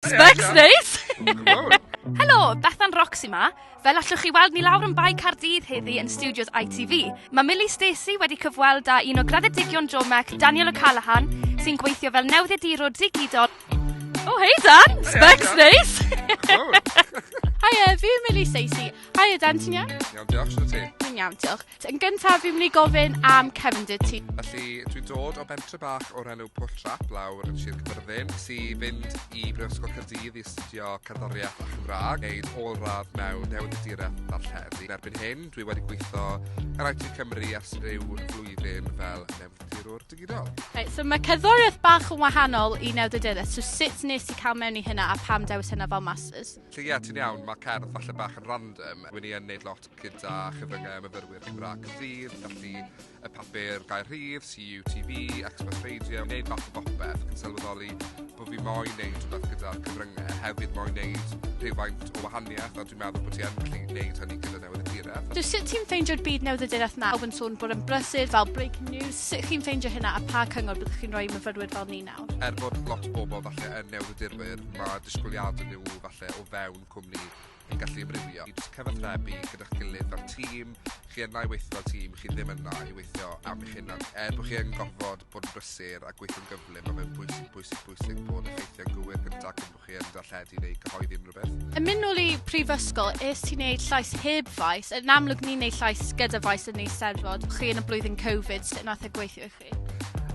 Specs neis! Helo, Bethan Rocke sy 'ma. Fel allwch chi weld ni lawr yn bai Caerdydd heddi yn studios ITV. Mae Millie Stacey wedi cyfweld â un o graddedigion JOMEC, Daniel sy'n gweithio fel newyddiadurwr digidol. Oh, hey Dan! Specs neis! Hiya, fi'n Millie Stacey. Hiya Dan, ti'n iawn? Iawn, diolch, sy'n ti? Dwi'n iawn, diolch. Yn gyntaf, fi'n mynd i gofyn am cefndir ti. Felly, dwi'n dod o bentre bach o'r enw Pwll Trap lawr yn Sir Caerfyrddin, sy'n fynd i Brifysgol Caerdydd i astudio cerddoriaeth a Chymraeg, neud ôl-radd mewn newyddiaduraeth darlledu. Erbyn hyn, dwi wedi gweithio ar ITV Cymru ers rhyw flwyddyn fel newyddiadurwr digidol. Right, so mae cerddoriaeth bach yn wahanol i newyddiaduraeth, so sut nes i cael mewn i hynna a pam dewis hynna fel masters? Felly, ie, ti'n iawn, mae cerdd falle bach yn random. Wy'n i yn neud lot gyda chyfryngau myfyrwyr Cymraeg Caerdydd, felly y papur Gair Rhydd, CUTV, Express Radio, neud fath o bopeth, yn sylweddoli bod fi moyn neud rhywbeth gyda'r cyfryngau, hefyd moyn neud rhywfaint o wahaniaeth, a dwi'n meddwl bod ti yn gallu neud hynny gyda newyddiaduraeth. So sut ti'n ffeindio'r byd newyddiaduraeth na? Yn sôn bod yn brysur fel breaking news, sut chi'n ffeindio hynna a pa cyngor byddwch chi'n rhoi myfyrwyr fel ni nawr? Bod lot o bobl falle yn newyddiadurwyr, mae disgwyliadau nhw falle o fewn cwmni yn gallu ymrywio. I jyst cyfathrebu gyda'ch gilydd fel tîm, chi yna i weithio fel tîm, chi ddim yna i weithio am eich hunan. Bod chi yn gofod bod yn brysur a gweithio'n gyflym, mae fe'n bwysig bod effeithio'n gywir gyda cyn bod chi yn darlledu neu cyhoeddi unrhyw beth. Yn mynd nôl i prifysgol, es ti'n neud llais heb faes? Yn amlwg ni'n neud llais gyda faes yn neud steddfod. Chi yn y blwyddyn Covid, sut nath e gweithio i chi?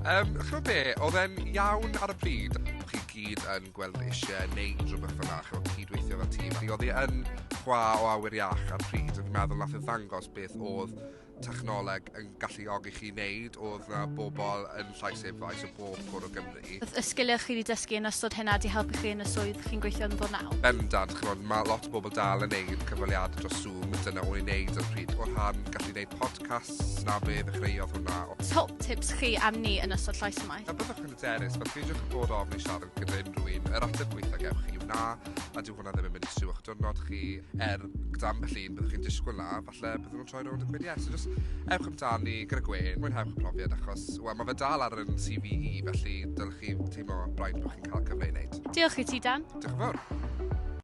Chymryd be, oedd e'n iawn ar y pryd. Chi gyd yn gweld eisiau neud rhywbeth yna, chi'n cydweithio fel tîm. Oedd e'n chwa o awyr iach ar y pryd, fi'n meddwl nath e ddangos beth oedd technoleg yn galluogi chi wneud, oedd na bobl yn llais heb faes o bob cwr o Gymru. Y sgiliau chi wedi dysgu yn ystod hynna wedi helpu chi yn y swydd chi'n gweithio yn ddod nawr? Bendant, mae lot o bobl dal yn neud cyfweliadau dros Zoom, dyna o'n i'n neud ar y pryd. O'r rhan gallu neud podcasts, na be ddechreuodd hwnna. Top tips chi am ni yn ystod llais y maes? A byddwch yn hyderus, fel peidiwch yn bod ofn i siarad gyda unrhyw un. Yr ateb gweithio gewch chi yw na, a dyw hwnna ddim yn mynd i sŵch diwrnod chi gyda ambell un byddwch chi'n disgwyl na, falle byddwn nhw'n troi rownd yn gweud yes. So just ewch amdani gyda gwein, mwynhewch y profiad achos mae fe dal ar yn CV felly dylech chi teimlo braidd bod chi'n cael cyfle i wneud. Diolch i ti Dan. Diolch yn fawr.